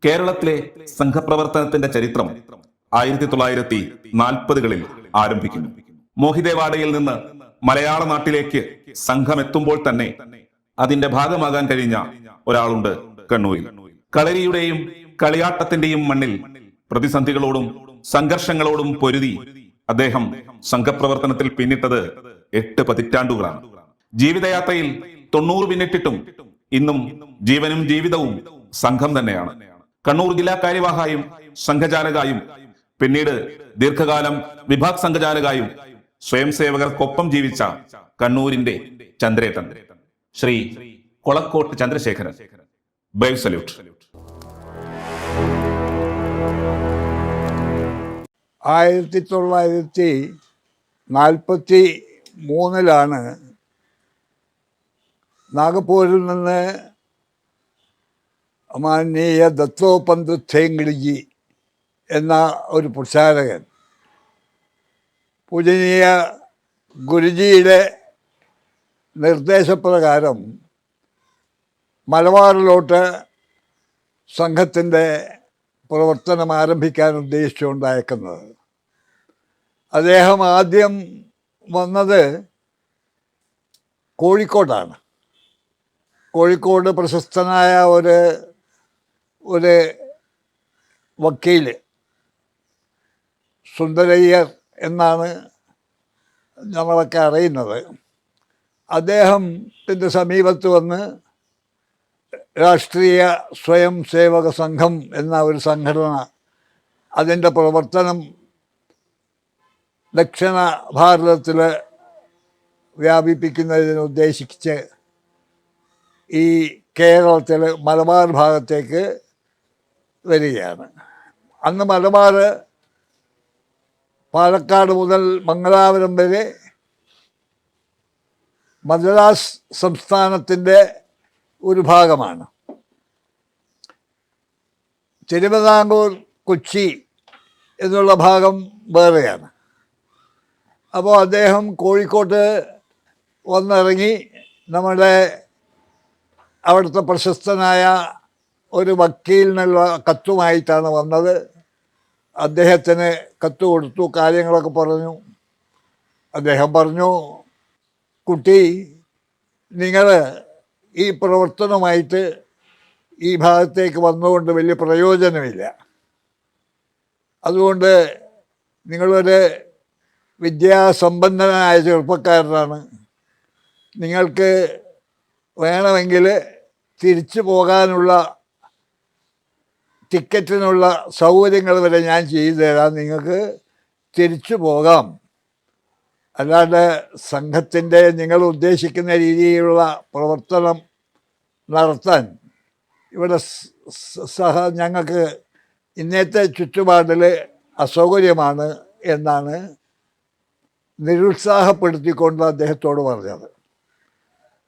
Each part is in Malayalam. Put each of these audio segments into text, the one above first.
കേരളത്തിലെ സംഘപ്രവർത്തനത്തിന്റെ ചരിത്രം 1940-കളിൽ ആരംഭിക്കുന്നു. മോഹിദേവാഡയിൽ നിന്ന് മലയാള നാട്ടിലേക്ക് സംഘമെത്തുമ്പോൾ തന്നെ അതിന്റെ ഭാഗമാകാൻ കഴിഞ്ഞ ഒരാളുണ്ട് കണ്ണൂരിൽ. കളരിയുടെയും കളിയാട്ടത്തിന്റെയും മണ്ണിൽ പ്രതിസന്ധികളോടും സംഘർഷങ്ങളോടും പൊരുതി അദ്ദേഹം സംഘപ്രവർത്തനത്തിൽ പിന്നിട്ടത് 8 പതിറ്റാണ്ടുകളാണ്. ജീവിതയാത്രയിൽ 90 പിന്നിട്ടിട്ടും ഇന്നും ജീവനും ജീവിതവും സംഘം തന്നെയാണ്. കണ്ണൂർ ജില്ലാ കാര്യവാഹായും സംഘചാലകായും പിന്നീട് ദീർഘകാലം വിഭാഗ് സംഘചാലകായും സ്വയം സേവകർക്കൊപ്പം ജീവിച്ച കണ്ണൂരിന്റെ ചന്ദ്രേട്ടൻ ശ്രീ കൊളക്കോട്ട് ചന്ദ്രശേഖരൻ. ബൈവ് സല്യൂട്ട്. 1943 നാഗപ്പൂരിൽ നിന്ന് മാനനീയ ദത്തോപന്ത് ഠേംഗഡിജി എന്ന ഒരു പ്രചാരകൻ പൂജനീയ ഗുരുജിയുടെ നിർദ്ദേശപ്രകാരം മലബാറിലോട്ട് സംഘത്തിൻ്റെ പ്രവർത്തനം ആരംഭിക്കാൻ ഉദ്ദേശിച്ചുകൊണ്ട് അയക്കുന്നത്. അദ്ദേഹം ആദ്യം വന്നത് കോഴിക്കോടാണ്. കോഴിക്കോട് പ്രശസ്തനായ ഒരു വക്കീൽ സുന്ദരയ്യർ എന്നാണ് നമ്മളൊക്കെ അറിയുന്നത്. അദ്ദേഹത്തിൻ്റെ സമീപത്ത് വന്ന് രാഷ്ട്രീയ സ്വയം സേവക സംഘം എന്ന ഒരു സംഘടന, അതിൻ്റെ പ്രവർത്തനം ദക്ഷിണ ഭാരതത്തിൽ വ്യാപിപ്പിക്കുന്നതിന് ഉദ്ദേശിച്ച് ഈ കേരളത്തിൽ മലബാർ ഭാഗത്തേക്ക് വരികയാണ്. അന്ന് മലബാർ പാലക്കാട് മുതൽ മംഗലാപുരം വരെ മദ്രാസ് സംസ്ഥാനത്തിൻ്റെ ഒരു ഭാഗമാണ്. തിരുവിതാംകൂർ, കൊച്ചി എന്നുള്ള ഭാഗം വേറെയാണ്. അപ്പോൾ അദ്ദേഹം കോഴിക്കോട്ട് വന്നിറങ്ങി നമ്മുടെ അവിടുത്തെ പ്രശസ്തനായ ഒരു വക്കീലിനുള്ള കത്തുമായിട്ടാണ് വന്നത്. അദ്ദേഹത്തിന് കത്ത് കൊടുത്തു, കാര്യങ്ങളൊക്കെ പറഞ്ഞു. അദ്ദേഹം പറഞ്ഞു, കുട്ടി, നിങ്ങൾ ഈ പ്രവർത്തനമായിട്ട് ഈ ഭാഗത്തേക്ക് വന്നുകൊണ്ട് വലിയ പ്രയോജനമില്ല. അതുകൊണ്ട് നിങ്ങളൊരു വിദ്യാസമ്പന്നനായ ചെറുപ്പക്കാരനാണ്. നിങ്ങൾക്ക് വേണമെങ്കിൽ തിരിച്ചു പോകാനുള്ള ടിക്കറ്റിനുള്ള സൗകര്യങ്ങൾ വരെ ഞാൻ ചെയ്തു തരാം. നിങ്ങൾക്ക് തിരിച്ചു പോകാം. അല്ലാണ്ട് സംഘത്തിൻ്റെ നിങ്ങൾ ഉദ്ദേശിക്കുന്ന രീതിയിലുള്ള പ്രവർത്തനം നടത്താൻ ഇവിടെ ഞങ്ങൾക്ക് ഇന്നത്തെ ചുറ്റുപാടിൽ അസൗകര്യമാണ് എന്നാണ് നിരുത്സാഹപ്പെടുത്തിക്കൊണ്ട് അദ്ദേഹത്തോട് പറഞ്ഞത്.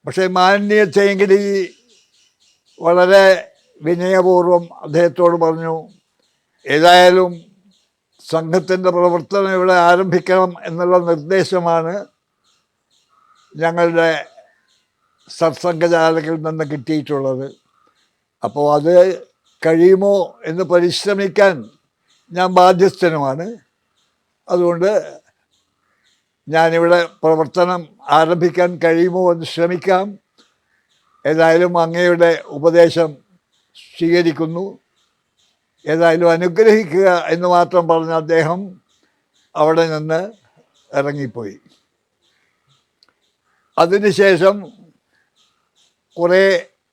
പക്ഷേ മാനനീയ ഠേംഗഡിജി വളരെ വിനയപൂർവ്വം അദ്ദേഹത്തോട് പറഞ്ഞു, ഏതായാലും സംഘത്തിൻ്റെ പ്രവർത്തനം ഇവിടെ ആരംഭിക്കണം എന്നുള്ള നിർദ്ദേശമാണ് ഞങ്ങളുടെ സത്സംഘചാലകിൽ നിന്ന് കിട്ടിയിട്ടുള്ളത്. അപ്പോൾ അത് കഴിയുമോ എന്ന് പരിശ്രമിക്കാൻ ഞാൻ ബാധ്യസ്ഥനുമാണ്. അതുകൊണ്ട് ഞാനിവിടെ പ്രവർത്തനം ആരംഭിക്കാൻ കഴിയുമോ എന്ന് ശ്രമിക്കാം. ഏതായാലും അങ്ങയുടെ ഉപദേശം സ്വീകരിക്കുന്നു, ഏതായാലും അനുഗ്രഹിക്കുക എന്ന് മാത്രം പറഞ്ഞ അദ്ദേഹം അവിടെ നിന്ന് ഇറങ്ങിപ്പോയി. അതിനുശേഷം കുറേ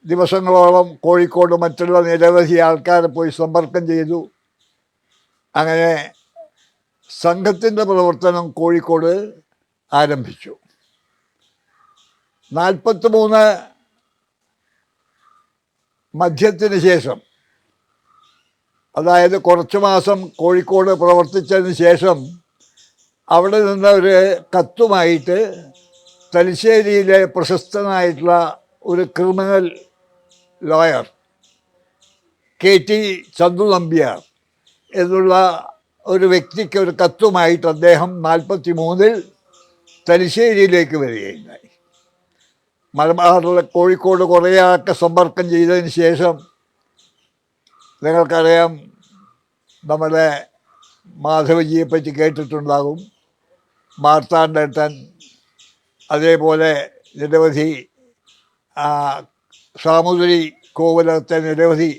ദിവസങ്ങളോളം കോഴിക്കോട് മറ്റുള്ള നിരവധി ആൾക്കാരെ പോയി സമ്പർക്കം ചെയ്തു. അങ്ങനെ സംഘത്തിൻ്റെ പ്രവർത്തനം കോഴിക്കോട് ആരംഭിച്ചു. 43 മധ്യത്തിന് ശേഷം, അതായത് കുറച്ച് മാസം കോഴിക്കോട് പ്രവർത്തിച്ചതിന് ശേഷം അവിടെ നിന്ന് ഒരു കത്തുമായിട്ട് തലശ്ശേരിയിലെ പ്രശസ്തനായിട്ടുള്ള ഒരു criminal lawyer KT Chandu Nambiar എന്നുള്ള ഒരു വ്യക്തിക്ക് ഒരു കത്തുമായിട്ട് അദ്ദേഹം 43 തലശ്ശേരിയിലേക്ക് വരികയുണ്ടായി. മലബാറിലെ കോഴിക്കോട് കുറേയൊക്കെ സമ്പർക്കം ചെയ്തതിന് ശേഷം നിങ്ങൾക്കറിയാം, നമ്മുടെ മാധവജിയെ പറ്റി കേട്ടിട്ടുണ്ടാകും. മാർത്താണ്ഡേട്ടൻ, അതേപോലെ നിരവധി സാമൂതിരി കോവിലത്തെ നിരവധി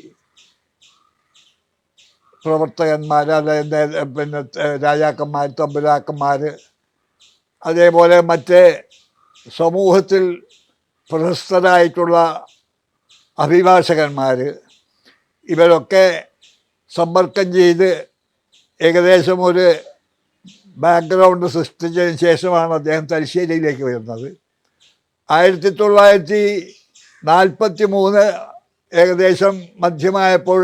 പ്രവർത്തകന്മാർ, അതായത് പിന്നെ രാജാക്കന്മാർ, തമ്പുരാക്കന്മാർ, അതേപോലെ മറ്റ് സമൂഹത്തിൽ പ്രശസ്തരായിട്ടുള്ള അഭിഭാഷകന്മാർ, ഇവരൊക്കെ സമ്പർക്കം ചെയ്ത് ഏകദേശം ഒരു ബാക്ക്ഗ്രൗണ്ട് സൃഷ്ടിച്ചതിന് ശേഷമാണ് അദ്ദേഹം തലശ്ശേരിയിലേക്ക് വരുന്നത്. 1943 ഏകദേശം മധ്യമായപ്പോൾ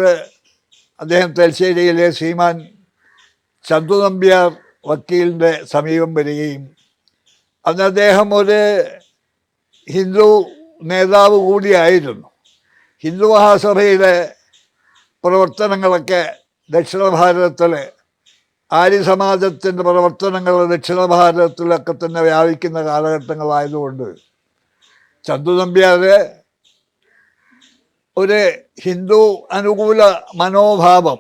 അദ്ദേഹം തലശ്ശേരിയിലെ ശ്രീമാൻ ചന്തു നമ്പ്യാർ വക്കീലിൻ്റെ സമീപം വരികയും അന്ന് അദ്ദേഹം ഒരു ഹിന്ദു നേതാവ് കൂടിയായിരുന്നു. ഹിന്ദു മഹാസഭയുടെ പ്രവർത്തനങ്ങളൊക്കെ ദക്ഷിണ ഭാരതത്തിൽ, ആര്യസമാജത്തിൻ്റെ പ്രവർത്തനങ്ങൾ ദക്ഷിണ ഭാരതത്തിലൊക്കെ തന്നെ വ്യാപിക്കുന്ന കാലഘട്ടങ്ങളായതുകൊണ്ട് ചന്തു നമ്പ്യാർ ഒരു ഹിന്ദു അനുകൂല മനോഭാവം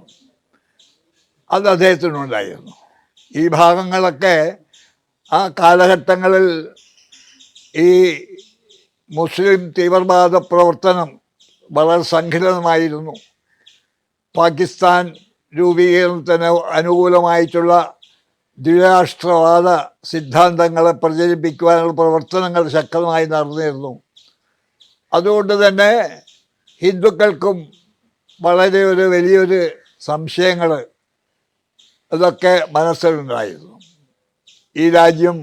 അത് അദ്ദേഹത്തിനുണ്ടായിരുന്നു. ഈ ഭാഗങ്ങളൊക്കെ ആ കാലഘട്ടങ്ങളിൽ ഈ മുസ്ലിം തീവ്രവാദ പ്രവർത്തനം വളരെ സംഘടിതമായിരുന്നു. പാകിസ്ഥാൻ രൂപീകരണത്തിന് അനുകൂലമായിട്ടുള്ള ദ്വിരാഷ്ട്രവാദ സിദ്ധാന്തങ്ങളെ പ്രചരിപ്പിക്കുവാനുള്ള പ്രവർത്തനങ്ങൾ ശക്തമായി നടന്നിരുന്നു. അതുകൊണ്ട് തന്നെ ഹിന്ദുക്കൾക്കും വളരെ വലിയൊരു സംശയങ്ങൾ ഇതൊക്കെ മനസ്സിലുണ്ടായിരുന്നു. ഈ രാജ്യം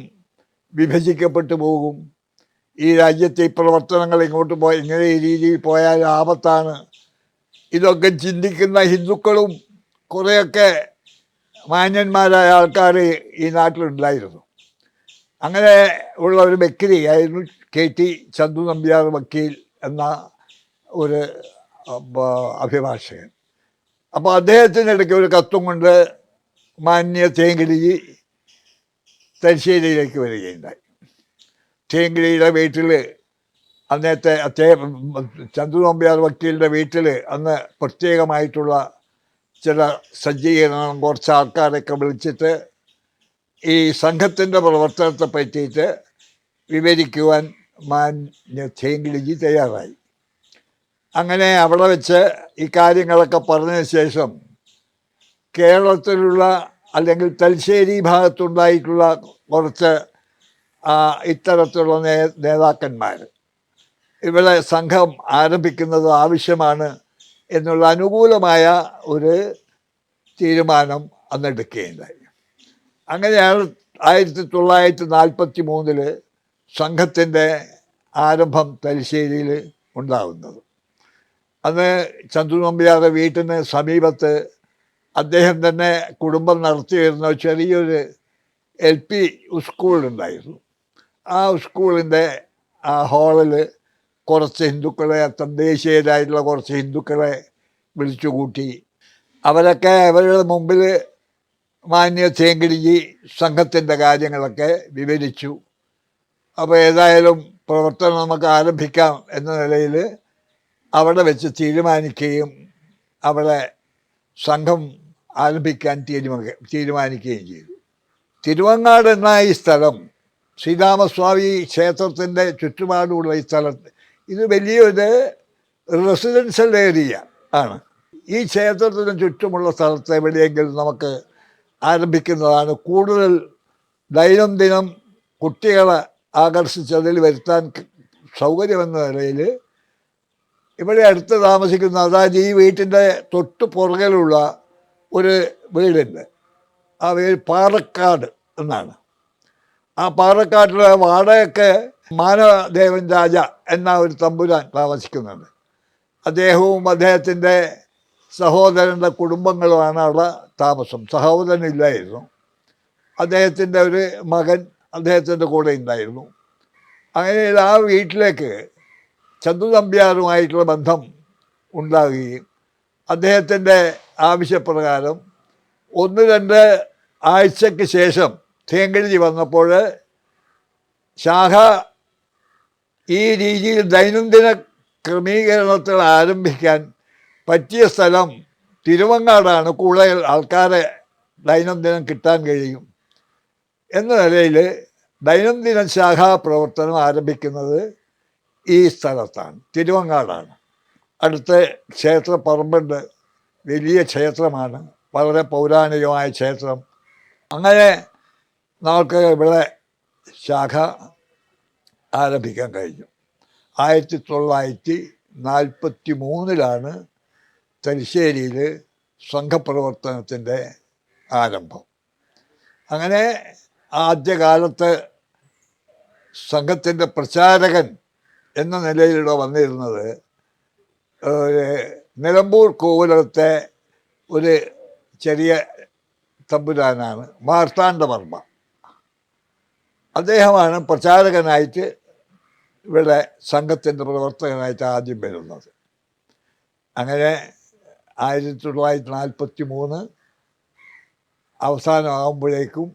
വിഭജിക്കപ്പെട്ടു പോകും, ഈ രാജ്യത്തെ ഈ പ്രവർത്തനങ്ങൾ ഇങ്ങോട്ട് ഇങ്ങനെ ഈ രീതിയിൽ പോയാൽ ആപത്താണ്, ഇതൊക്കെ ചിന്തിക്കുന്ന ഹിന്ദുക്കളും കുറേയൊക്കെ മാന്യന്മാരായ ആൾക്കാർ ഈ നാട്ടിലുണ്ടായിരുന്നു. അങ്ങനെ ഉള്ള ഒരു വ്യക്തിയായിരുന്നു KT ചന്തു നമ്പ്യാർ വക്കീൽ എന്ന ഒരു അഭിഭാഷകൻ. അപ്പോൾ അദ്ദേഹത്തിൻ്റെ ഇടയ്ക്ക് ഒരു കത്തും കൊണ്ട് മാന്യ തേങ്കിടിജി തലശ്ശേരിയിലേക്ക് വരികയുണ്ടായി. തേങ്കിടിയുടെ വീട്ടിൽ അന്നത്തെ ചന്തു നമ്പ്യാർ വക്കീലിൻ്റെ വീട്ടിൽ അന്ന് പ്രത്യേകമായിട്ടുള്ള ചില സജ്ജീകരണം, കുറച്ച് ആൾക്കാരൊക്കെ വിളിച്ചിട്ട് ഈ സംഘത്തിൻ്റെ പ്രവർത്തനത്തെ പറ്റിയിട്ട് വിവരിക്കുവാൻ മാന്യ തേങ്കിടിജി തയ്യാറായി. അങ്ങനെ അവിടെ വെച്ച് ഈ കാര്യങ്ങളൊക്കെ പറഞ്ഞതിന് ശേഷം കേരളത്തിലുള്ള അല്ലെങ്കിൽ തലശ്ശേരി ഭാഗത്തുണ്ടായിട്ടുള്ള കുറച്ച് ഇത്തരത്തിലുള്ള നേതാക്കന്മാർ ഇവിടെ സംഘം ആരംഭിക്കുന്നത് ആവശ്യമാണ് എന്നുള്ള അനുകൂലമായ ഒരു തീരുമാനം അന്നെടുക്കുകയുണ്ടായി. അങ്ങനെയാണ് 1943 സംഘത്തിൻ്റെ ആരംഭം തലശ്ശേരിയിൽ ഉണ്ടാകുന്നത്. അന്ന് ചന്തു നമ്പ്യാരുടെ വീട്ടിന് സമീപത്ത് അദ്ദേഹം തന്നെ കുടുംബം നടത്തി വരുന്ന ചെറിയൊരു LP സ്കൂളുണ്ടായിരുന്നു. ആ സ്കൂളിൻ്റെ ആ ഹാളിൽ കുറച്ച് ഹിന്ദുക്കളെ, തദ്ദേശീയരായിട്ടുള്ള കുറച്ച് ഹിന്ദുക്കളെ വിളിച്ചു കൂട്ടി. അവരൊക്കെ അവരുടെ മുമ്പിൽ മാന്യ തേങ്കിടിജി സംഘത്തിൻ്റെ കാര്യങ്ങളൊക്കെ വിവരിച്ചു. അപ്പോൾ ഏതായാലും പ്രവർത്തനം നമുക്ക് ആരംഭിക്കാം എന്ന നിലയിൽ അവിടെ വെച്ച് തീരുമാനിക്കുകയും അവിടെ സംഘം ആരംഭിക്കാൻ തീരുമാനിക്കുകയും ചെയ്തു. തിരുവങ്ങാട് എന്ന ഈ സ്ഥലം, ശ്രീരാമസ്വാമി ക്ഷേത്രത്തിൻ്റെ ചുറ്റുപാടുമുള്ള ഈ സ്ഥലത്ത്, ഇത് വലിയൊരു റെസിഡൻഷ്യൽ ഏരിയ ആണ്. ഈ ക്ഷേത്രത്തിന് ചുറ്റുമുള്ള സ്ഥലത്ത് എവിടെയെങ്കിലും നമുക്ക് ആരംഭിക്കുന്നതാണ് കൂടുതൽ ദൈനംദിനം കുട്ടികളെ ആകർഷിച്ചതിൽ വരുത്താൻ സൗകര്യമെന്ന നിലയിൽ ഇവിടെ അടുത്ത് താമസിക്കുന്ന, അതായത് ഈ വീട്ടിൻ്റെ തൊട്ട് പുറകിലുള്ള ഒരു വീടുണ്ട്. ആ വീട് പാറക്കാട് എന്നാണ്. ആ പാറക്കാട്ടിലെ വാടകയ്ക്ക് മാനദേവൻ രാജ എന്ന ഒരു തമ്പുരാൻ താമസിക്കുന്നുണ്ട്. അദ്ദേഹവും അദ്ദേഹത്തിൻ്റെ സഹോദരൻ്റെ കുടുംബങ്ങളുമാണ് അവിടെ താമസം. സഹോദരനില്ലായിരുന്നു. അദ്ദേഹത്തിൻ്റെ ഒരു മകൻ അദ്ദേഹത്തിൻ്റെ കൂടെ ഉണ്ടായിരുന്നു. അങ്ങനെ ആ വീട്ടിലേക്ക് ചന്തു നമ്പ്യാരുമായിട്ടുള്ള ബന്ധം ഉണ്ടാകുകയും അദ്ദേഹത്തിൻ്റെ ആവശ്യപ്രകാരം 1-2 ആഴ്ചയ്ക്ക് ശേഷം തേങ്കിടിജി വന്നപ്പോൾ ശാഖ ഈ രീതിയിൽ ദൈനംദിന ക്രമീകരണത്തിൽ ആരംഭിക്കാൻ പറ്റിയ സ്ഥലം തിരുവങ്ങാടാണ് കൂടുതൽ ആൾക്കാരെ ദൈനംദിനം കിട്ടാൻ കഴിയും എന്ന നിലയിൽ ദൈനംദിന ശാഖാ പ്രവർത്തനം ആരംഭിക്കുന്നത് ഈ സ്ഥലത്താണ്, തിരുവങ്ങാടാണ്. അടുത്ത ക്ഷേത്ര പറമ്പുണ്ട്, വലിയ ക്ഷേത്രമാണ്, വളരെ പൗരാണികമായ ക്ഷേത്രം. അങ്ങനെ നമുക്ക് ഇവിടെ ശാഖ ആരംഭിക്കാൻ കഴിഞ്ഞു. 1943 തലശ്ശേരിയിൽ സംഘപ്രവർത്തനത്തിൻ്റെ ആരംഭം. അങ്ങനെ ആദ്യകാലത്ത് സംഘത്തിൻ്റെ പ്രചാരകൻ എന്ന നിലയിലൂടെ വന്നിരുന്നത് നിലമ്പൂർ കോവിലകത്തെ ഒരു ചെറിയ തമ്പുരാനാണ്, മാർത്താണ്ഡവർമ്മ. അദ്ദേഹമാണ് പ്രചാരകനായിട്ട് ഇവിടെ സംഘത്തിൻ്റെ പ്രവർത്തകനായിട്ട് ആദ്യം വരുന്നത്. അങ്ങനെ 1943 അവസാനമാകുമ്പോഴേക്കും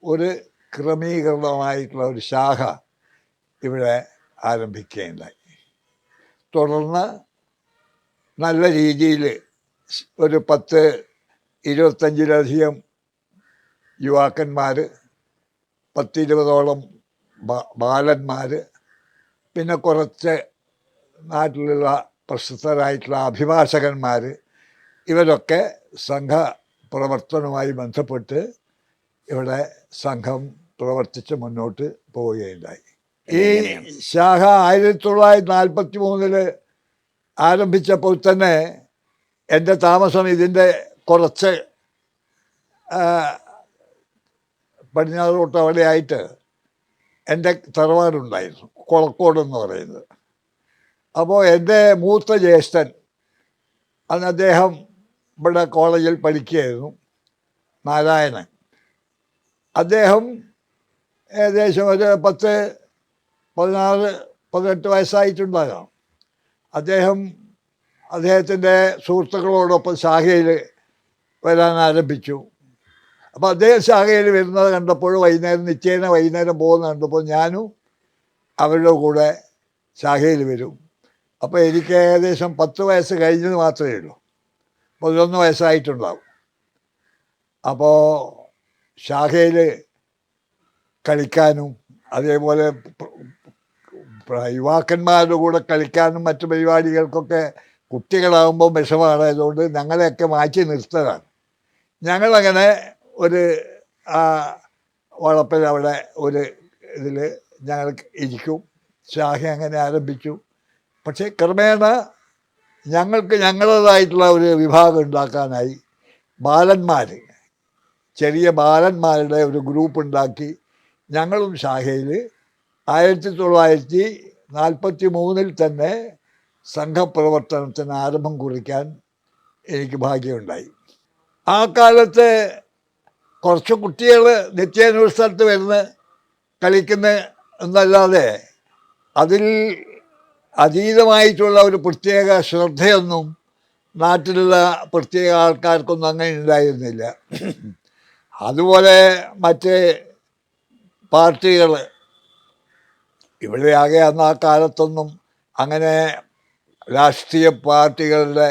ഒരു ക്രമീകരണമായിട്ടുള്ള ഒരു ശാഖ ഇവിടെ ആരംഭിക്കുകയുണ്ടായി. തുടർന്ന് നല്ല രീതിയിൽ ഒരു 10-25 യുവാക്കന്മാർ, 10-20 ബാലന്മാർ, പിന്നെ കുറച്ച് നാട്ടിലുള്ള പ്രശസ്തരായിട്ടുള്ള അഭിഭാഷകന്മാർ, ഇവരൊക്കെ സംഘ പ്രവർത്തനവുമായി ബന്ധപ്പെട്ട് ഇവിടെ സംഘം പ്രവർത്തിച്ച് മുന്നോട്ട് പോവുകയുണ്ടായി. ഈ ശാഖ 1943 ആരംഭിച്ചപ്പോൾ തന്നെ എൻ്റെ താമസം ഇതിൻ്റെ കുറച്ച് പടിഞ്ഞാറോട്ട് അവിടെയായിട്ട് എൻ്റെ തറവാടുണ്ടായിരുന്നു, കൊളക്കോട് എന്ന് പറയുന്നത്. അപ്പോൾ എൻ്റെ മൂത്ത ജ്യേഷ്ഠൻ, അന്ന് അദ്ദേഹം ഇവിടെ കോളേജിൽ പഠിക്കുകയായിരുന്നു, നാരായണൻ. അദ്ദേഹം ഏകദേശം ഒരു 16-18 വയസ്സായിട്ടുണ്ടാകാം. അദ്ദേഹത്തിൻ്റെ സുഹൃത്തുക്കളോടൊപ്പം ശാഖയിൽ വരാൻ ആരംഭിച്ചു. അപ്പോൾ അദ്ദേഹം ശാഖയിൽ വരുന്നത് കണ്ടപ്പോൾ നിത്യേന വൈകുന്നേരം പോകുന്നത് കണ്ടപ്പോൾ ഞാനും അവരുടെ കൂടെ ശാഖയിൽ വരും. അപ്പോൾ എനിക്ക് ഏകദേശം 10 വയസ്സ് കഴിഞ്ഞത് മാത്രമേ ഉള്ളൂ, 11 വയസ്സായിട്ടുണ്ടാവും. അപ്പോൾ ശാഖയിൽ കളിക്കാനും അതേപോലെ യുവാക്കന്മാരുടെ കൂടെ കളിക്കാനും മറ്റു പരിപാടികൾക്കൊക്കെ കുട്ടികളാകുമ്പോൾ വിഷമാണ്. അതുകൊണ്ട് ഞങ്ങളെയൊക്കെ മാറ്റി നിർത്തലാണ്. ഞങ്ങളങ്ങനെ ഒരു വളപ്പിൽ അവിടെ ഒരു ഇതിൽ ഞങ്ങൾ ഇരിക്കും. ശാഖ അങ്ങനെ ആരംഭിച്ചു. പക്ഷേ ക്രമേണ ഞങ്ങൾക്ക് ഞങ്ങളുടേതായിട്ടുള്ള ഒരു വിഭാഗം ഉണ്ടാക്കാനായി ബാലന്മാർ, ചെറിയ ബാലന്മാരുടെ ഒരു ഗ്രൂപ്പ് ഉണ്ടാക്കി ഞങ്ങളും ശാഖയിൽ 1943 തന്നെ സംഘപ്രവർത്തനത്തിന് ആരംഭം കുറിക്കാൻ എനിക്ക് ഭാഗ്യമുണ്ടായി. ആ കാലത്ത് കുറച്ച് കുട്ടികൾ നിത്യേന ഒരു സ്ഥലത്ത് വരുന്ന കളിക്കുന്ന എന്നല്ലാതെ അതിൽ അതീതമായിട്ടുള്ള ഒരു പ്രത്യേക ശ്രദ്ധയൊന്നും നാട്ടിലുള്ള പ്രത്യേക ആൾക്കാർക്കൊന്നും അങ്ങനെ ഉണ്ടായിരുന്നില്ല. അതുപോലെ മറ്റ് പാർട്ടികൾ ഇവിടെ ആകെ അന്ന് ആ കാലത്തൊന്നും അങ്ങനെ രാഷ്ട്രീയ പാർട്ടികളുടെ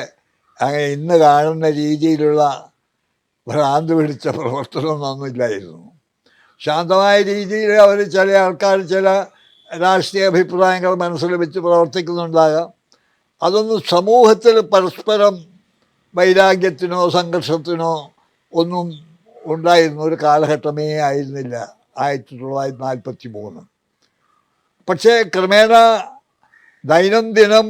അങ്ങനെ ഇന്ന് കാണുന്ന രീതിയിലുള്ള ഭ്രാന്ത് പിടിച്ച പ്രവർത്തനമൊന്നും ഇല്ലായിരുന്നു. ശാന്തമായ രീതിയിൽ അവർ ചില ആൾക്കാർ ചില രാഷ്ട്രീയ അഭിപ്രായങ്ങൾ മനസ്സിൽ വെച്ച് പ്രവർത്തിക്കുന്നുണ്ടാകാം. അതൊന്നും സമൂഹത്തിൽ പരസ്പരം വൈരാഗ്യത്തിനോ സംഘർഷത്തിനോ ഒന്നും ഉണ്ടായിരുന്ന ഒരു കാലഘട്ടമേ ആയിരുന്നില്ല 1943. പക്ഷേ ക്രമേണ ദൈനംദിനം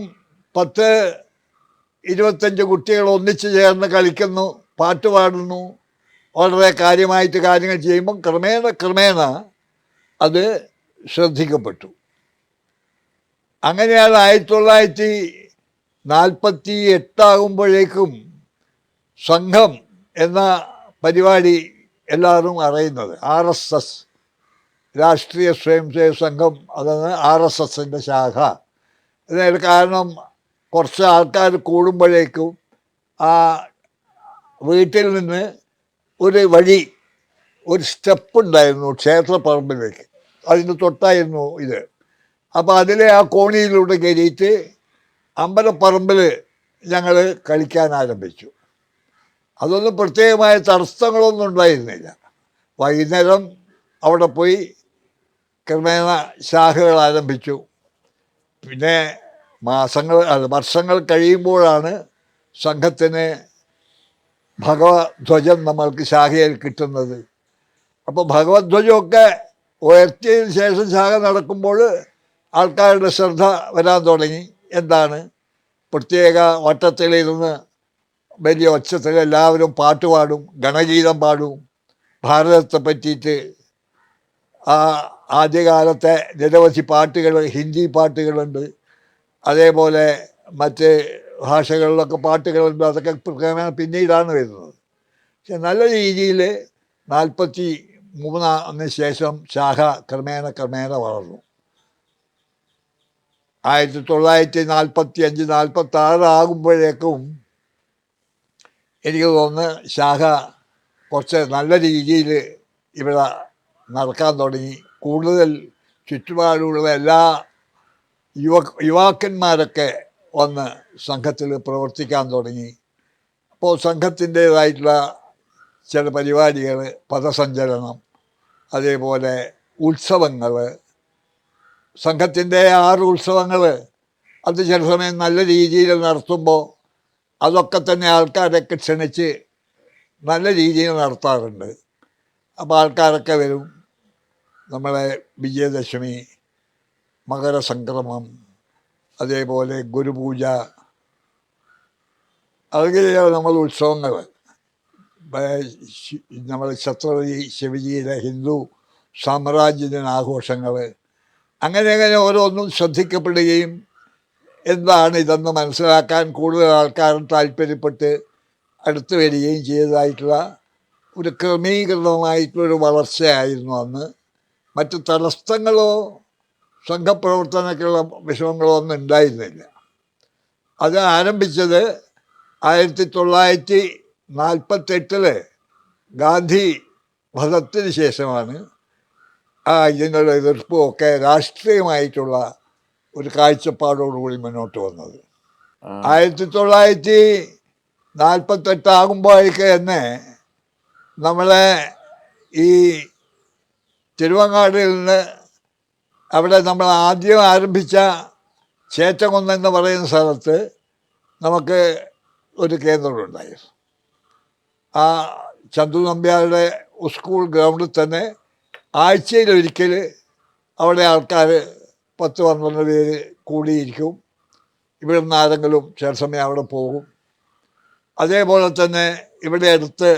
10-25 കുട്ടികൾ ഒന്നിച്ചു ചേർന്ന് കളിക്കുന്നു, പാട്ട് പാടുന്നു, വളരെ കാര്യമായിട്ട് കാര്യങ്ങൾ ചെയ്യുമ്പം ക്രമേണ അത് ശ്രദ്ധിക്കപ്പെട്ടു. അങ്ങനെയാണ് 1948 സംഘം എന്ന പരിപാടി എല്ലാവരും അറിയുന്നത്. RSS, രാഷ്ട്രീയ സ്വയംസേവക സംഘം, അതാണ് RSSൻ്റെ ശാഖ. ഇതിന് കാരണം കുറച്ച് ആൾക്കാർ കൂടുമ്പോഴേക്കും ആ വീട്ടിൽ നിന്ന് ഒരു വഴി, ഒരു സ്റ്റെപ്പ് ഉണ്ടായിരുന്നു ക്ഷേത്രപ്പറമ്പിലേക്ക്, അതിന് തൊട്ടായിരുന്നു ഇത്. അപ്പോൾ അതിലെ ആ കോണിയിലൂടെ കയറിയിട്ട് അമ്പലപ്പറമ്പിൽ ഞങ്ങൾ കളിക്കാൻ ആരംഭിച്ചു. അതൊന്നും പ്രത്യേകമായ തടസ്സങ്ങളൊന്നും ഉണ്ടായിരുന്നില്ല. വൈകുന്നേരം അവിടെ പോയി ക്രമേണ ശാഖകൾ ആരംഭിച്ചു. പിന്നെ വർഷങ്ങൾ കഴിയുമ്പോഴാണ് സംഘത്തിന് ഭഗവധ്വജം നമ്മൾക്ക് ശാഖയിൽ കിട്ടുന്നത്. അപ്പോൾ ഭഗവധ്വജമൊക്കെ ഉയർത്തിയതിന് ശേഷം ശാഖ നടക്കുമ്പോൾ ആൾക്കാരുടെ ശ്രദ്ധ വരാൻ തുടങ്ങി. എന്താണ്, പ്രത്യേക വട്ടത്തിലിരുന്ന് വലിയ ഒച്ചത്തിൽ എല്ലാവരും പാട്ട് പാടും, ഗണഗീതം പാടും, ഭാരതത്തെ പറ്റിയിട്ട്. ആദ്യകാലത്തെ നിരവധി പാട്ടുകൾ, ഹിന്ദി പാട്ടുകളുണ്ട്, അതേപോലെ മറ്റ് ഭാഷകളിലൊക്കെ പാട്ടുകളുണ്ട്. അതൊക്കെ പിന്നീടാണ് വരുന്നത്. പക്ഷെ നല്ല രീതിയിൽ 43 ശേഷം ശാഖ ക്രമേണ വളർന്നു. 1945, 46 ആകുമ്പോഴേക്കും എനിക്ക് തോന്നുന്നു ശാഖ കുറച്ച് നല്ല രീതിയിൽ ഇവിടെ നടക്കാൻ തുടങ്ങി. കൂടുതൽ ചുറ്റുപാടുള്ള എല്ലാ യുവാക്കന്മാരൊക്കെ വന്ന് സംഘത്തിൽ പ്രവർത്തിക്കാൻ തുടങ്ങി. അപ്പോൾ സംഘത്തിൻ്റേതായിട്ടുള്ള ചില പരിപാടികൾ, പഥസഞ്ചലനം, അതേപോലെ ഉത്സവങ്ങൾ, സംഘത്തിൻ്റെ 6 ഉത്സവങ്ങൾ അത് ചില സമയം നല്ല രീതിയിൽ നടത്തുമ്പോൾ അതൊക്കെ തന്നെ ആൾക്കാരൊക്കെ ക്ഷണിച്ച് നല്ല രീതിയിൽ നടത്താറുണ്ട്. അപ്പോൾ ആൾക്കാരൊക്കെ വരും. നമ്മളെ വിജയദശമി, മകരസംക്രമം, അതേപോലെ ഗുരുപൂജ, അങ്ങനെയാണ് നമ്മൾ ഉത്സവങ്ങൾ. നമ്മൾ ഛത്രപതി ശിവജിയുടെ ഹിന്ദു സാമ്രാജ്യദിനാഘോഷങ്ങൾ, അങ്ങനെ ഓരോന്നും ശ്രദ്ധിക്കപ്പെടുകയും എന്താണ് ഇതെന്ന് മനസ്സിലാക്കാൻ കൂടുതൽ ആൾക്കാർ താല്പര്യപ്പെട്ട് അടുത്ത് വരികയും ചെയ്തതായിട്ടുള്ള ഒരു ക്രമീകൃതമായിട്ടുള്ളൊരു വളർച്ചയായിരുന്നു അന്ന്. മറ്റ് തടസ്സങ്ങളോ സംഘപ്രവർത്തനത്തിലുള്ള വിഷമങ്ങളോ ഒന്നും ഉണ്ടായിരുന്നില്ല. അത് ആരംഭിച്ചത് 1948 ഗാന്ധി വധത്തിന് ശേഷമാണ്. ഇതിനുള്ള എതിർപ്പും ഒക്കെ രാഷ്ട്രീയമായിട്ടുള്ള ഒരു കാഴ്ചപ്പാടോടുകൂടി മുന്നോട്ട് വന്നത്. 1948 ആകുമ്പോഴേക്ക് തന്നെ നമ്മളെ ഈ തിരുവങ്ങാടിൽ നിന്ന് അവിടെ നമ്മൾ ആദ്യം ആരംഭിച്ച ചേറ്റകുന്ന് എന്ന് പറയുന്ന സ്ഥലത്ത് നമുക്ക് ഒരു കേന്ദ്രമുണ്ടായിരുന്നു. ആ ചന്തു നമ്പ്യാരുടെ സ്കൂൾ ഗ്രൗണ്ടിൽ തന്നെ ആഴ്ചയിലൊരിക്കൽ അവിടെ ആൾക്കാർ 10-12 പേര് കൂടിയിരിക്കും. ഇവിടെ നിന്ന് ആരെങ്കിലും ചില സമയം അവിടെ പോകും. അതേപോലെ തന്നെ ഇവിടെ അടുത്ത്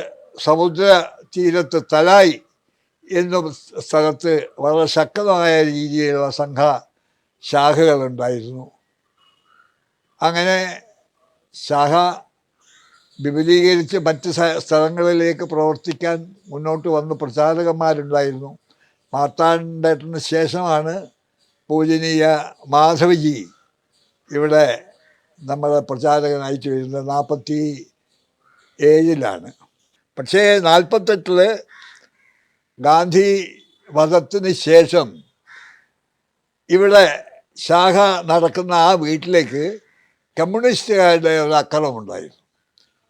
സമുദ്ര തീരത്ത് തലായി എന്ന സ്ഥലത്ത് വളരെ ശക്തമായ രീതിയിലുള്ള ശാഖകളുണ്ടായിരുന്നു. അങ്ങനെ ശാഖ വിപുലീകരിച്ച് മറ്റ് സ്ഥലങ്ങളിലേക്ക് പ്രവർത്തിക്കാൻ മുന്നോട്ട് വന്ന് പ്രചാരകന്മാരുണ്ടായിരുന്നു. മാർത്താണ്ഡേട്ടന് ശേഷമാണ് പൂജനീയ മാധവജി ഇവിടെ നമ്മളെ പ്രചാരകനായിട്ട് വരുന്നത്. 47 പക്ഷേ 48 ഗാന്ധി വധത്തിന് ശേഷം ഇവിടെ ശാഖ നടക്കുന്ന ആ വീട്ടിലേക്ക് കമ്മ്യൂണിസ്റ്റുകാരുടെ ഒരു ആക്രമണമുണ്ടായിരുന്നു.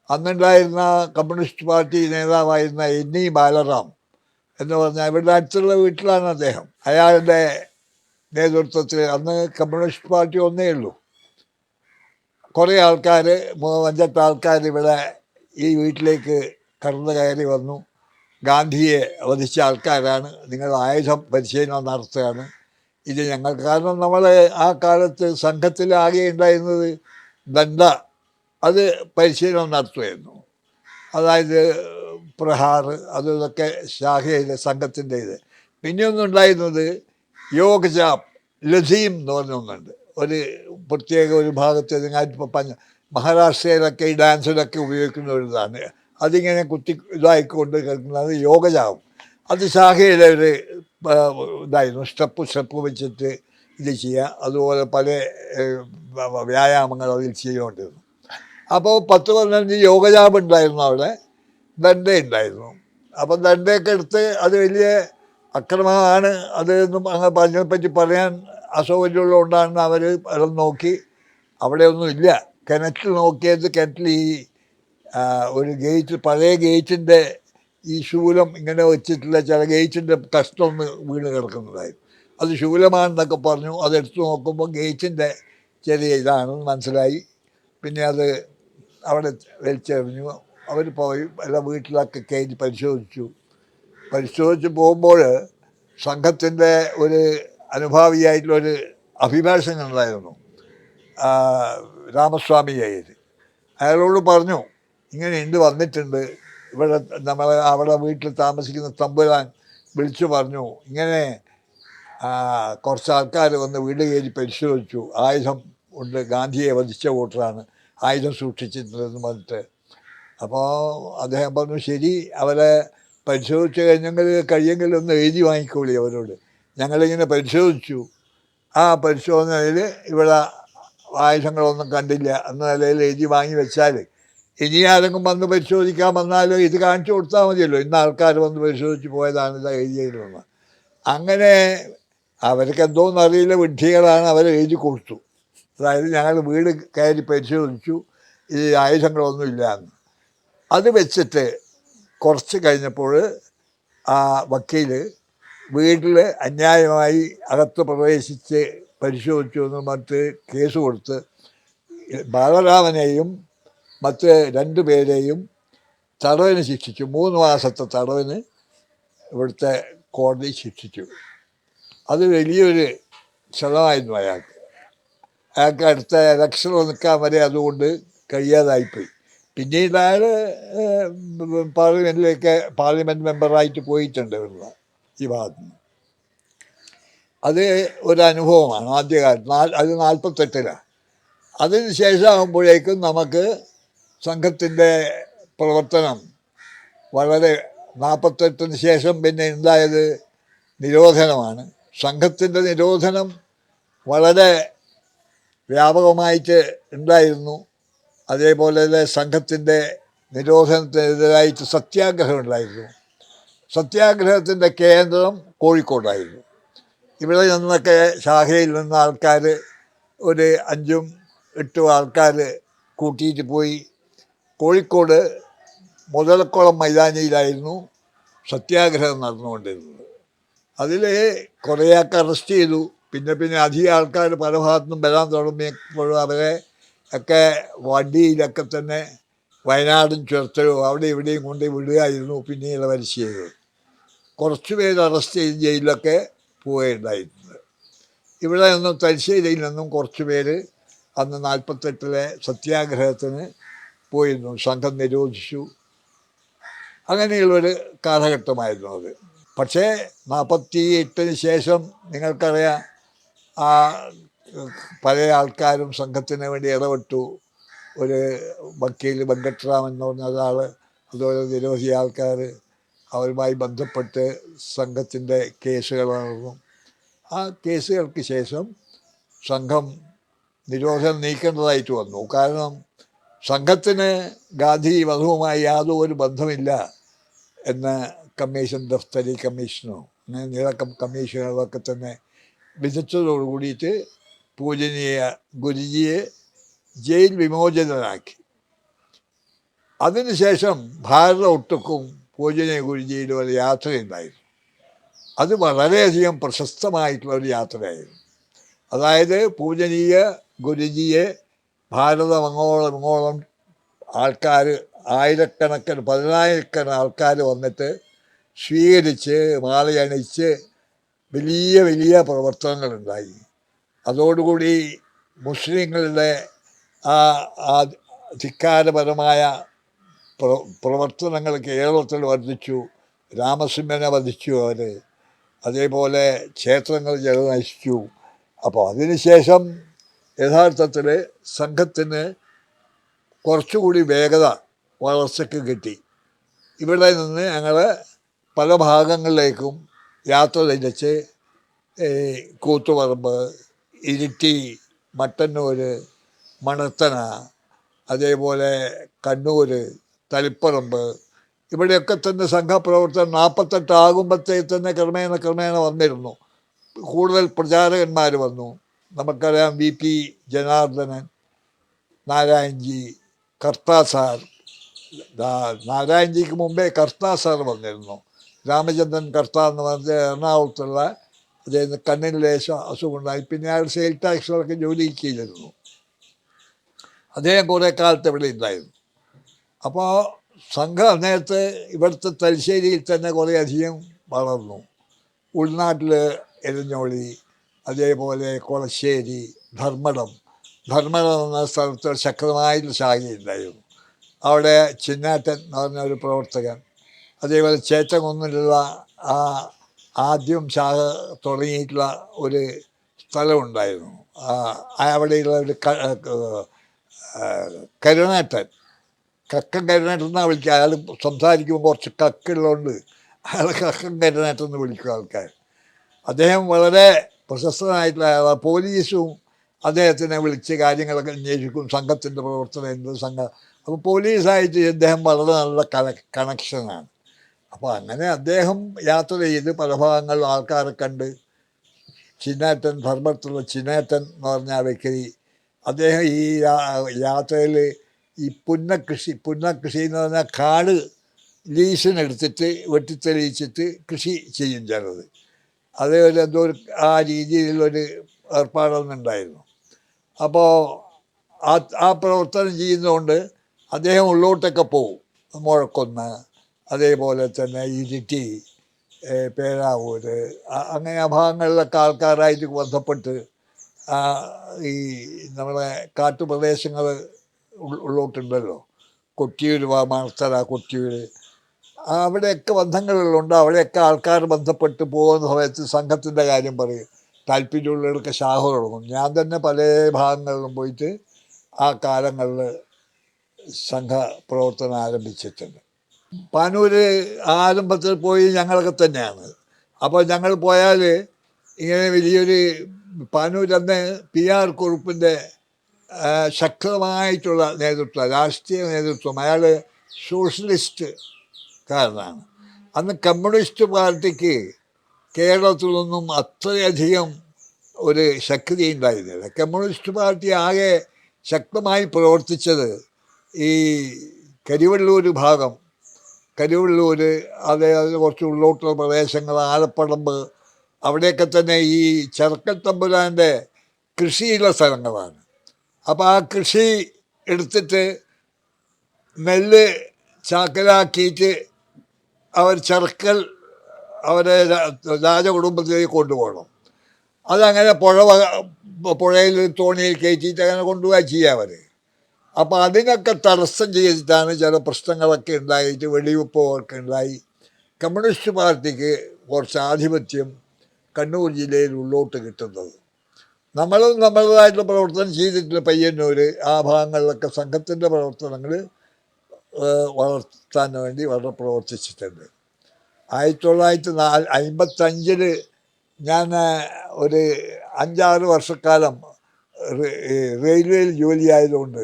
അന്നുണ്ടായിരുന്ന കമ്മ്യൂണിസ്റ്റ് പാർട്ടി നേതാവായിരുന്ന NE ബാലറാം എന്ന് പറഞ്ഞാൽ ഇവരുടെ അടുത്തുള്ള വീട്ടിലാണ് അദ്ദേഹം. അയാളുടെ നേതൃത്വത്തിൽ അന്ന് കമ്മ്യൂണിസ്റ്റ് പാർട്ടി ഒന്നേ ഉള്ളൂ. കുറേ ആൾക്കാർ, 5-8 ആൾക്കാർ ഇവിടെ ഈ വീട്ടിലേക്ക് കടന്നു കയറി വന്നു. ഗാന്ധിയെ വധിച്ച ആൾക്കാരാണ്, നിങ്ങൾ ആയുധം പരിശീലനം നടത്തുകയാണ് ഇത് ഞങ്ങൾ. കാരണം നമ്മൾ ആ കാലത്ത് സംഘത്തിൽ ആകെ ഉണ്ടായിരുന്നത് ദണ്ഡ, അത് പരിശീലനം നടത്തുമായിരുന്നു. അതായത് പ്രഹാർ, ഇതൊക്കെ ശാഖയിലെ സംഘത്തിൻ്റെ ഇത്. പിന്നെ ഒന്നുണ്ടായിരുന്നത് യോഗജാപ്, ലസീം എന്ന് പറഞ്ഞൊന്നുണ്ട്. ഒരു പ്രത്യേക ഒരു ഭാഗത്ത് മഹാരാഷ്ട്രയിലൊക്കെ ഈ ഡാൻസിലൊക്കെ ഉപയോഗിക്കുന്ന ഒരു ഇതാണ്. അതിങ്ങനെ ഇതായിക്കൊണ്ട് കേൾക്കുന്നത് യോഗജാപം. അത് ശാഖയിലെ ഒരു ഇതായിരുന്നു. സ്റ്റെപ്പ് വെച്ചിട്ട് ഇത് ചെയ്യുക. അതുപോലെ പല വ്യായാമങ്ങൾ അതിൽ ചെയ്തുകൊണ്ടിരുന്നു. അപ്പോൾ 10-15 യോഗജാപം ഉണ്ടായിരുന്നു അവിടെ. ദണ്ഡ ഉണ്ടായിരുന്നു. അപ്പം ദണ്ഡയൊക്കെ എടുത്ത് അത് വലിയ അക്രമമാണ് അതൊന്നും അങ്ങനെ അതിനെപ്പറ്റി പറയാൻ അസൗകര്യമുള്ളതുകൊണ്ടാണ് അവർ അത് നോക്കി. അവിടെ ഒന്നുമില്ല. കിണറ്റിൽ നോക്കിയത് കിണറ്റിൽ ഈ ഒരു ഗേറ്റ്, പഴയ ഗേറ്റിൻ്റെ ഈ ശൂലം ഇങ്ങനെ വെച്ചിട്ടുള്ള ചില ഗേറ്റിൻ്റെ കഷ്ണം ഒന്ന് വീണ് കിടക്കുന്നതായിരുന്നു. അത് ശൂലമാണെന്നൊക്കെ പറഞ്ഞു. അതെടുത്ത് നോക്കുമ്പോൾ ഗേറ്റിൻ്റെ ചെറിയ ഇതാണെന്ന് മനസ്സിലായി. പിന്നെ അത് അവിടെ വലിച്ചെറിഞ്ഞു. അവർ പോയി എല്ലാം വീട്ടിലൊക്കെ കയറ്റി പരിശോധിച്ച് പോകുമ്പോൾ സംഘത്തിൻ്റെ ഒരു അനുഭാവിയായിട്ടുള്ളൊരു അഭിഭാഷകൻ ഉണ്ടായിരുന്നു, രാമസ്വാമി അയ്യർ. അയാളോട് പറഞ്ഞു, ഇങ്ങനെ വന്നിട്ടുണ്ട് ഇവിടെ, അവിടെ വീട്ടിൽ താമസിക്കുന്ന തമ്പുരാൻ വിളിച്ചു പറഞ്ഞു, ഇങ്ങനെ കുറച്ച് ആൾക്കാർ വന്ന് വീട് കയറി പരിശോധിച്ചു, ആയുധം ഉണ്ട്, ഗാന്ധിയെ വധിച്ച വോട്ടറാണ്, ആയുധം സൂക്ഷിച്ചിട്ടുണ്ടെന്ന് പറഞ്ഞിട്ട്. അപ്പോൾ അദ്ദേഹം പറഞ്ഞു, ശരി, അവരെ പരിശോധിച്ച് കഴിയെങ്കിൽ ഒന്ന് എഴുതി വാങ്ങിക്കോളി അവരോട്. ഞങ്ങളിങ്ങനെ പരിശോധിച്ചു, ആ പരിശോധനയിൽ ഇവിടെ ആയുധങ്ങളൊന്നും കണ്ടില്ല എന്ന നിലയിൽ എഴുതി വാങ്ങി വെച്ചാൽ ഇനി ആരെങ്കിലും വന്ന് പരിശോധിക്കാൻ വന്നാലോ ഇത് കാണിച്ചു കൊടുത്താൽ മതിയല്ലോ, ഇന്ന് ആൾക്കാർ വന്ന് പരിശോധിച്ച് പോയതാണ് ഇത് എഴുതിയതെന്ന്. അങ്ങനെ അവർക്ക് എന്തോന്നറിയില്ല, വിഡ്ഢികളാണ്, അവർ എഴുതി കൊടുത്തു. അതായത് ഞങ്ങൾ വീട് കയറി പരിശോധിച്ചു, ഈ ആയുധങ്ങളൊന്നുമില്ല എന്ന്. അത് വെച്ചിട്ട് കുറച്ച് കഴിഞ്ഞപ്പോൾ ആ വക്കീൽ വീട്ടിൽ അന്യായമായി അകത്ത് പ്രവേശിച്ച് പരിശോധിച്ചു എന്ന് പറഞ്ഞിട്ട് കേസ് കൊടുത്ത് ബാലരാമനെയും മറ്റ് 2 പേരെയും തടവിന് ശിക്ഷിച്ചു. 3 മാസത്തെ തടവിന് ഇവിടുത്തെ കോടതി ശിക്ഷിച്ചു. അത് വലിയൊരു ക്ഷണമായിരുന്നു അയാൾക്ക്. അടുത്ത ഇലക്ഷൻ നിൽക്കാൻ വരെ അതുകൊണ്ട് കഴിയാതായിപ്പോയി. പിന്നീട് അയാൾ പാർലമെൻറ്റ് മെമ്പറായിട്ട് പോയിട്ടുണ്ട് ഇവിടുന്ന്, ഈ ഭാഗത്ത് നിന്ന്. അത് ഒരു അനുഭവമാണ് ആദ്യകാലത്ത്. അത് 48-ലാണ്. അതിന് ശേഷമാകുമ്പോഴേക്കും നമുക്ക് സംഘത്തിൻ്റെ പ്രവർത്തനം വളരെ 48-ന് ശേഷം പിന്നെ ഉണ്ടായത് നിരോധനമാണ്. സംഘത്തിൻ്റെ നിരോധനം വളരെ വ്യാപകമായിട്ട് ഉണ്ടായിരുന്നു. അതേപോലെ തന്നെ സംഘത്തിൻ്റെ നിരോധനത്തിനെതിരായിട്ട് സത്യാഗ്രഹം ഉണ്ടായിരുന്നു. സത്യാഗ്രഹത്തിൻ്റെ കേന്ദ്രം കോഴിക്കോടായിരുന്നു. ഇവിടെ നിന്നൊക്കെ ശാഖയിൽ നിന്ന് ആൾക്കാർ ഒരു 5-8 ആൾക്കാർ കൂട്ടിയിട്ട് പോയി കോഴിക്കോട് മുതലക്കുളം മൈതാനിയിലായിരുന്നു സത്യാഗ്രഹം നടന്നുകൊണ്ടിരുന്നത്. അതിൽ കുറേയൊക്കെ അറസ്റ്റ് ചെയ്തു. പിന്നെ അധികം ആൾക്കാർ പല ഭാഗത്തുനിന്നും വരാൻ തുടങ്ങിയപ്പോഴും അവരെ ഒക്കെ വണ്ടിയിലൊക്കെ തന്നെ വയനാടും ചേർത്തലും അവിടെ ഇവിടെയും കൊണ്ട് വിടുകയായിരുന്നു പിന്നീട് അവർ ചെയ്തത്. കുറച്ച് പേര് അറസ്റ്റ് ചെയ്ത് ജയിലിലൊക്കെ പോവുകയുണ്ടായിരുന്നത്. ഇവിടെ നിന്നും തലശ്ശേരിയിൽ നിന്നും കുറച്ച് പേര് അന്ന് 48-ലെ സത്യാഗ്രഹത്തിന് പോയിരുന്നു. സംഘം നിരോധിച്ചു. അങ്ങനെയുള്ളൊരു കാലഘട്ടമായിരുന്നു അത്. പക്ഷേ 48-ന് ശേഷം നിങ്ങൾക്കറിയാം, ആ പല ആൾക്കാരും സംഘത്തിന് വേണ്ടി ഇടപെട്ടു. ഒരു വക്കീൽ വെങ്കട്ടറാമൻ എന്ന് പറഞ്ഞ ഒരാൾ, അതുപോലെ നിരവധി ആൾക്കാർ അവരുമായി ബന്ധപ്പെട്ട് സംഘത്തിൻ്റെ കേസുകൾ നടന്നു. ആ കേസുകൾക്ക് ശേഷം സംഘം നിരോധനം നീക്കേണ്ടതായിട്ട് വന്നു. കാരണം സംഘത്തിന് ഗാന്ധി വധവുമായി യാതൊരു ബന്ധമില്ല എന്ന് കമ്മീഷൻ, ദഫ്തരി കമ്മീഷനോ അങ്ങനെ നില കമ്മീഷനുകളൊക്കെ തന്നെ വിധിച്ചതോടു കൂടിയിട്ട് പൂജനീയ ഗുരുജിയെ ജയിൽ വിമോചിതനാക്കി. അതിനുശേഷം ഭാരതം ഒട്ടുക്കും പൂജനീയ ഗുരുജിയുടെ ഒരു യാത്രയുണ്ടായിരുന്നു. അത് വളരെയധികം പ്രശസ്തമായിട്ടുള്ള ഒരു യാത്രയായിരുന്നു. അതായത് പൂജനീയ ഗുരുജിയെ ഭാരതം അങ്ങോളം ആൾക്കാർ, ആയിരക്കണക്കിന് 10,000-കണക്കിന് ആൾക്കാർ വന്നിട്ട് സ്വീകരിച്ച് മാലയണിച്ച് വലിയ പ്രവർത്തനങ്ങളുണ്ടായി. അതോടുകൂടി മുസ്ലിങ്ങളുടെ ആ ധിക്കാരപരമായ പ്രവർത്തനങ്ങൾ കേരളത്തിൽ വർദ്ധിച്ചു. രാമസിംഹനെ വധിച്ചു അവർ. അതേപോലെ ക്ഷേത്രങ്ങൾ നശിച്ചു. അപ്പോൾ അതിനുശേഷം യഥാർത്ഥത്തിൽ സംഘത്തിന് കുറച്ചുകൂടി വേഗത വളർച്ചയ്ക്ക് കിട്ടി. ഇവിടെ നിന്ന് ഞങ്ങൾ പല ഭാഗങ്ങളിലേക്കും യാത്ര തിരിച്ച് കൂത്തുപറമ്പ്, ഇരിട്ടി, മട്ടന്നൂർ, മണത്തന, അതേപോലെ കണ്ണൂർ, തളിപ്പറമ്പ്, ഇവിടെയൊക്കെ തന്നെ സംഘപ്രവർത്തനം 48 ആകുമ്പോഴത്തേക്ക് തന്നെ ക്രമേണ വന്നിരുന്നു. കൂടുതൽ പ്രചാരകന്മാർ വന്നു. നമുക്കറിയാം, VP ജനാർദ്ദനൻ, നാരായൺജി, കർത്താസാർ, നാരായൺജിക്ക് മുമ്പേ കർത്ത സാർ വന്നിരുന്നു. രാമചന്ദ്രൻ കർത്ത എന്ന് പറഞ്ഞ എറണാകുളത്തുള്ള അദ്ദേഹത്തിന് കണ്ണിന് ലേശം അസുഖമുണ്ടായി. പിന്നെ അയാൾ സെയിൽ ടാക്സിലൊക്കെ ജോലി ചെയ്തിരുന്നു. അദ്ദേഹം കുറേ കാലത്ത് ഇവിടെ ഉണ്ടായിരുന്നു. അപ്പോൾ സംഘം നേരത്തെ ഇവിടുത്തെ തലശ്ശേരിയിൽ തന്നെ കുറേ അധികം വളർന്നു. ഉൾനാട്ടിൽ എരഞ്ഞോളി, അതേപോലെ കൊളശ്ശേരി, ധർമ്മടം എന്ന സ്ഥലത്ത് ശക്തമായിട്ട് ശാഖയുണ്ടായിരുന്നു. അവിടെ ചിന്നാറ്റൻ എന്ന് പറഞ്ഞ ഒരു പ്രവർത്തകൻ, അതേപോലെ ചേറ്റകുന്നിലുള്ള ആ ആദ്യം ശാഖ തുടങ്ങിയിട്ടുള്ള ഒരു സ്ഥലമുണ്ടായിരുന്നു. അവിടെയുള്ള ഒരു കരുണേട്ടൻ, കക്കൻ കരുണേട്ടൻ എന്നാണ് വിളിക്കുക. അയാൾ സംസാരിക്കുമ്പോൾ കുറച്ച് കക്കുള്ളതുകൊണ്ട് അയാൾ കക്കൻ കരുണേട്ടൻ എന്ന് വിളിക്കും ആൾക്കാർ. അദ്ദേഹം വളരെ പ്രശസ്തനായിട്ടുള്ള ആളാണ്. പോലീസും അദ്ദേഹത്തിനെ വിളിച്ച് കാര്യങ്ങളൊക്കെ അന്വേഷിക്കും, സംഘത്തിൻ്റെ പ്രവർത്തനം എന്ത് സംഘം. അപ്പോൾ പോലീസായിട്ട് അദ്ദേഹം വളരെ നല്ല കണക്ഷനാണ്. അപ്പോൾ അങ്ങനെ അദ്ദേഹം യാത്ര ചെയ്ത് പല ഭാഗങ്ങളിൽ ആൾക്കാരെ കണ്ട്. ചിന്നേറ്റൻ, ധർമ്മത്തിലുള്ള ചിന്നേറ്റൻ എന്ന് പറഞ്ഞ വ്യക്തി, അദ്ദേഹം ഈ യാത്രയിൽ ഈ പുന്നകൃഷി എന്ന് പറഞ്ഞാൽ കാട് ലീസിനെടുത്തിട്ട് വെട്ടിത്തെളിയിച്ചിട്ട് കൃഷി ചെയ്യും ചിലത്. അതേപോലെ എന്തോ ആ രീതിയിലുള്ളൊരു ഏർപ്പാടൊന്നുണ്ടായിരുന്നു. അപ്പോൾ ആ പ്രവർത്തനം ചെയ്യുന്നതുകൊണ്ട് അദ്ദേഹം ഉള്ളോട്ടൊക്കെ പോവും. മുഴക്കൊന്ന്, അതേപോലെ തന്നെ ഇരിട്ടി, പേരാവൂർ, അങ്ങനെ ആ ഭാഗങ്ങളിലൊക്കെ ആൾക്കാരായിട്ട് ബന്ധപ്പെട്ട് ഈ നമ്മളെ കാട്ടുപ്രദേശങ്ങൾ ഉള്ളോട്ടുണ്ടല്ലോ, കൊട്ടിയൂർ, മണത്തറ, കൊട്ടിയൂർ, അവിടെയൊക്കെ ബന്ധങ്ങളുള്ളതുകൊണ്ട് അവിടെയൊക്കെ ആൾക്കാർ ബന്ധപ്പെട്ട് പോകുന്ന സമയത്ത് സംഘത്തിൻ്റെ കാര്യം പറയും. താല്പര്യമുള്ളവർക്ക് ശാഖ തുടങ്ങും. ഞാൻ തന്നെ പല ഭാഗങ്ങളിലും പോയിട്ട് ആ കാലങ്ങളിൽ സംഘ പ്രവർത്തനം ആരംഭിച്ചിട്ടുണ്ട്. പാനൂർ ആരംഭത്തിൽ പോയി ഞങ്ങളൊക്കെ തന്നെയാണ്. അപ്പോൾ ഞങ്ങൾ പോയാൽ ഇങ്ങനെ വലിയൊരു പാനൂർ അന്ന് PR കുറുപ്പിൻ്റെ ശക്തമായിട്ടുള്ള നേതൃത്വം, രാഷ്ട്രീയ നേതൃത്വം. അയാൾ സോഷ്യലിസ്റ്റുകാരനാണ്. അന്ന് കമ്മ്യൂണിസ്റ്റ് പാർട്ടിക്ക് കേരളത്തിലൊന്നും അത്രയധികം ഒരു ശക്തി ഉണ്ടായിരുന്നില്ല. കമ്മ്യൂണിസ്റ്റ് പാർട്ടി ആകെ ശക്തമായി പ്രവർത്തിച്ചത് ഈ കരിവള്ളൂർ ഭാഗം, അതേപോലെ കുറച്ച് ഉള്ളോട്ടുള്ള പ്രദേശങ്ങൾ, ആലപ്പടമ്പ്, അവിടെയൊക്കെ തന്നെ ഈ ചെറുക്കൽ തമ്പുരാൻ്റെ കൃഷിയുള്ള സ്ഥലങ്ങളാണ്. അപ്പോൾ ആ കൃഷി എടുത്തിട്ട് നെല്ല് ചാക്കലാക്കിയിട്ട് അവർ ചെറുക്കൽ അവരെ രാജകുടുംബത്തിലേക്ക് കൊണ്ടുപോകണം. അതങ്ങനെ പുഴയിൽ തോണിയിൽ കയറ്റിയിട്ട് അങ്ങനെ കൊണ്ടുപോയി ചെയ്യുക അവർ. അപ്പോൾ അതിനൊക്കെ തടസ്സം ചെയ്തിട്ടാണ് ചില പ്രശ്നങ്ങളൊക്കെ ഉണ്ടായിട്ട് വെടിവെപ്പൊക്കെ ഉണ്ടായി. കമ്മ്യൂണിസ്റ്റ് പാർട്ടിക്ക് കുറച്ച് ആധിപത്യം കണ്ണൂർ ജില്ലയിൽ ഉള്ളോട്ട് കിട്ടുന്നത്. നമ്മളും നമ്മളതായിട്ടുള്ള പ്രവർത്തനം ചെയ്തിട്ടുള്ള പയ്യന്നൂർ, ആ ഭാഗങ്ങളിലൊക്കെ സംഘത്തിൻ്റെ പ്രവർത്തനങ്ങൾ വളർത്താൻ വേണ്ടി വളരെ പ്രവർത്തിച്ചിട്ടുണ്ട്. 1955 ഞാൻ ഒരു 5-6 വർഷക്കാലം റെയിൽവേയിൽ ജോലി ആയതുകൊണ്ട്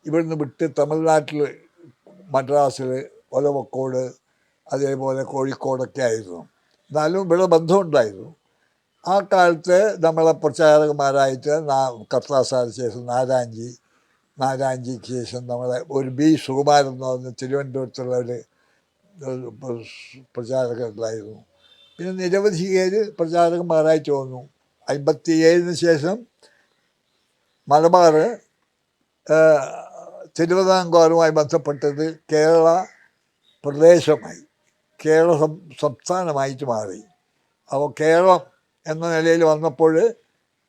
ഇവിടുന്ന് വിട്ട് തമിഴ്നാട്ടിൽ, മദ്രാസിൽ, ഒലവക്കോട്, അതേപോലെ കോഴിക്കോടൊക്കെ ആയിരുന്നു. എന്നാലും ഇവിടെ ബന്ധമുണ്ടായിരുന്നു. ആ കാലത്ത് നമ്മളെ പ്രചാരകന്മാരായിട്ട് കർത്താസാറിന് ശേഷം നാരായൺജിക്ക് ശേഷം നമ്മളെ ഒരു B. സുകുമാരൻ എന്ന് പറഞ്ഞ തിരുവനന്തപുരത്തുള്ള ഒരു പ്രചാരകരുണ്ടായിരുന്നു. പിന്നെ നിരവധി പേര് പ്രചാരകന്മാരായിട്ട് വന്നു. 57 ശേഷം മലബാർ തിരുവിതാംകൂറുമായി ബന്ധപ്പെട്ടത് കേരള പ്രദേശമായി, കേരള സംസ്ഥാനമായിട്ട് മാറി. അപ്പോൾ കേരളം എന്ന നിലയിൽ വന്നപ്പോൾ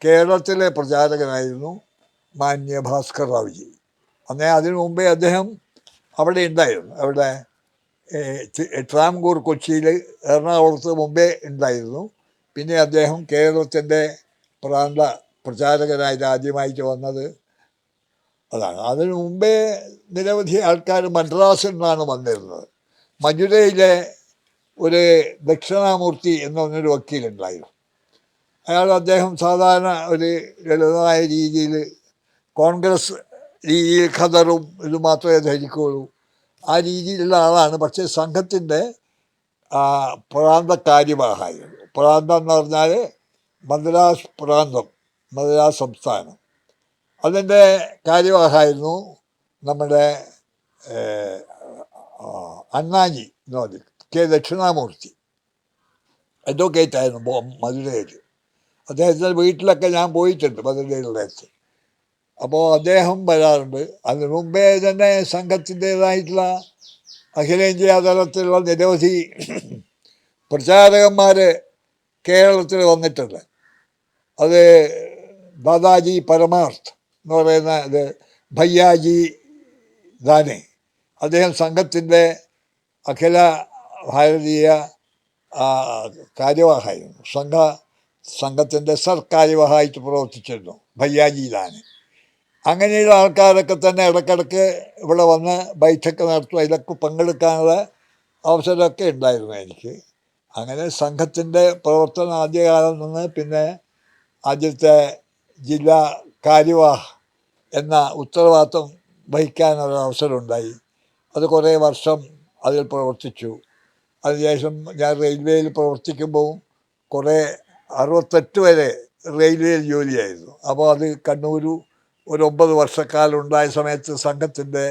കേരളത്തിലെ പ്രചാരകനായിരുന്നു മാന്യ ഭാസ്കർ റാവുജി. അതിനു മുമ്പേ അദ്ദേഹം അവിടെ ഉണ്ടായിരുന്നു. അവിടെ ട്രാംകൂർ, കൊച്ചിയിൽ, എറണാകുളത്ത് മുമ്പേ ഉണ്ടായിരുന്നു. പിന്നെ അദ്ദേഹം കേരളത്തിൻ്റെ പ്രാന്ത പ്രചാരകനായിട്ട് ആദ്യമായിട്ട് വന്നത് അതാണ്. അതിനു മുമ്പേ നിരവധി ആൾക്കാർ മദ്രാസിൽ നിന്നാണ് വന്നിരുന്നത്. മധുരയിലെ ഒരു ദക്ഷിണാമൂർത്തി എന്ന് പറഞ്ഞൊരു വക്കീലുണ്ടായിരുന്നു. അദ്ദേഹം സാധാരണ ഒരു ലളിതമായ രീതിയിൽ കോൺഗ്രസ് രീതിയിൽ ഖദറും ഇത് മാത്രമേ ധരിക്കുകയുള്ളൂ, ആ രീതിയിലുള്ള ആളാണ്. പക്ഷേ സംഘത്തിൻ്റെ പ്രാന്ത കാര്യവാഹായിരുന്നു. പ്രാന്തം എന്ന് പറഞ്ഞാൽ മദ്രാസ് പ്രാന്തം, മദ്രാസ് സംസ്ഥാനം, അതിൻ്റെ കാര്യവാഹായിരുന്നു നമ്മുടെ അണ്ണാജി എന്ന് പറയും, കെ ദക്ഷിണാമൂർത്തി അഡ്വക്കേറ്റ് ആയിരുന്നു മധുരയിൽ. അദ്ദേഹത്തിൻ്റെ വീട്ടിലൊക്കെ ഞാൻ പോയിട്ടുണ്ട് മധുരയിലുള്ളടത്ത്. അപ്പോൾ അദ്ദേഹം വരാറുണ്ട്. അതിന് മുമ്പേ തന്നെ സംഘത്തിൻ്റേതായിട്ടുള്ള അഖിലേന്ത്യാ തലത്തിലുള്ള നിരവധി പ്രചാരകന്മാർ കേരളത്തിൽ വന്നിട്ടുണ്ട്. അത് ദാദാജി പരമാർത്ഥ് എന്ന് പറയുന്ന ഇത് ഭയ്യാജി ദാനെ, അദ്ദേഹം സംഘത്തിൻ്റെ അഖില ഭാരതീയ കാര്യവാഹായിരുന്നു. സംഘത്തിൻ്റെ കാര്യവാഹായിട്ട് പ്രവർത്തിച്ചിരുന്നു ഭയ്യാജി ദാനെ. അങ്ങനെയുള്ള ആൾക്കാരൊക്കെ തന്നെ ഇടയ്ക്കിടയ്ക്ക് ഇവിടെ വന്ന് ബൈഠക്ക് നടത്തും. അതിലൊക്കെ പങ്കെടുക്കാനുള്ള അവസരമൊക്കെ ഉണ്ടായിരുന്നു എനിക്ക്. അങ്ങനെ സംഘത്തിൻ്റെ പ്രവർത്തനം ആദ്യകാലം നിന്ന് പിന്നെ ആദ്യത്തെ ജില്ലാ കാര്യവാഹ് എന്ന ഉത്തരവാദിത്വം വഹിക്കാനുള്ള അവസരമുണ്ടായി. അത് കുറേ വർഷം അതിൽ പ്രവർത്തിച്ചു. അതിനുശേഷം ഞാൻ റെയിൽവേയിൽ പ്രവർത്തിക്കുമ്പോൾ കുറേ 68 വരെ റെയിൽവേയിൽ ജോലിയായിരുന്നു. അപ്പോൾ അത് കണ്ണൂർ ഒരു 9 വർഷക്കാലം ഉണ്ടായ സമയത്ത് സംഘത്തിൻ്റെ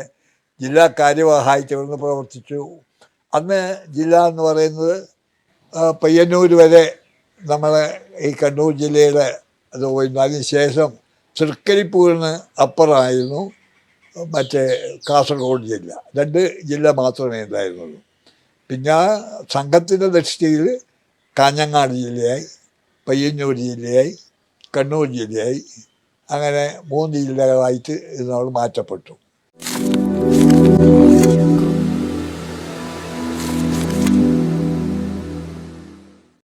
ജില്ലാ കാര്യവാഹായിട്ട് ഇവിടുന്ന് പ്രവർത്തിച്ചു. അന്ന് ജില്ല എന്ന് പറയുന്നത് പയ്യന്നൂർ വരെ നമ്മളെ ഈ കണ്ണൂർ ജില്ലയുടെ അത് പോയിരുന്നു. അതിനുശേഷം തൃക്കരിപ്പൂരിന് അപ്പുറമായിരുന്നു മറ്റേ കാസർഗോഡ് ജില്ല. 2 ജില്ല മാത്രമേ ഉണ്ടായിരുന്നുള്ളൂ. പിന്നെ സംഘത്തിൻ്റെ ദൃഷ്ടിയിൽ കാഞ്ഞങ്ങാട് ജില്ലയായി, പയ്യന്നൂർ ജില്ലയായി, കണ്ണൂർ ജില്ലയായി, അങ്ങനെ 3 ജില്ലകളായിട്ട് ഇതിനോട് മാറ്റപ്പെട്ടു.